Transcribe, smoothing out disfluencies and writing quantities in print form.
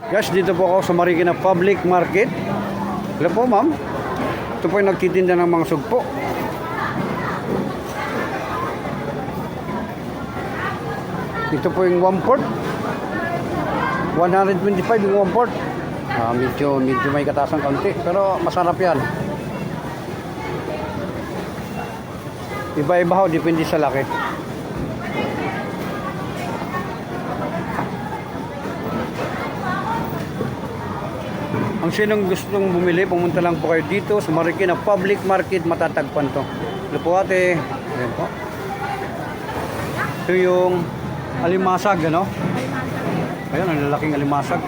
Guys, dito po ako sa Marikina Public Market. Hello po, ma'am. Ito po yung nagtitinda ng mga sugpo. Ito po yung 1/4. 125 yung 1/4. Medyo may katasan kaunti. Pero masarap yan. Iba-iba ho, depende sa laki. Ang sinong gustong bumili, pumunta lang po kayo dito sa Marikina Public Market, matatagpan to. Ito po ate. Ayan po. Ito yung alimasag, ano? Ayan, ang lalaking alimasag.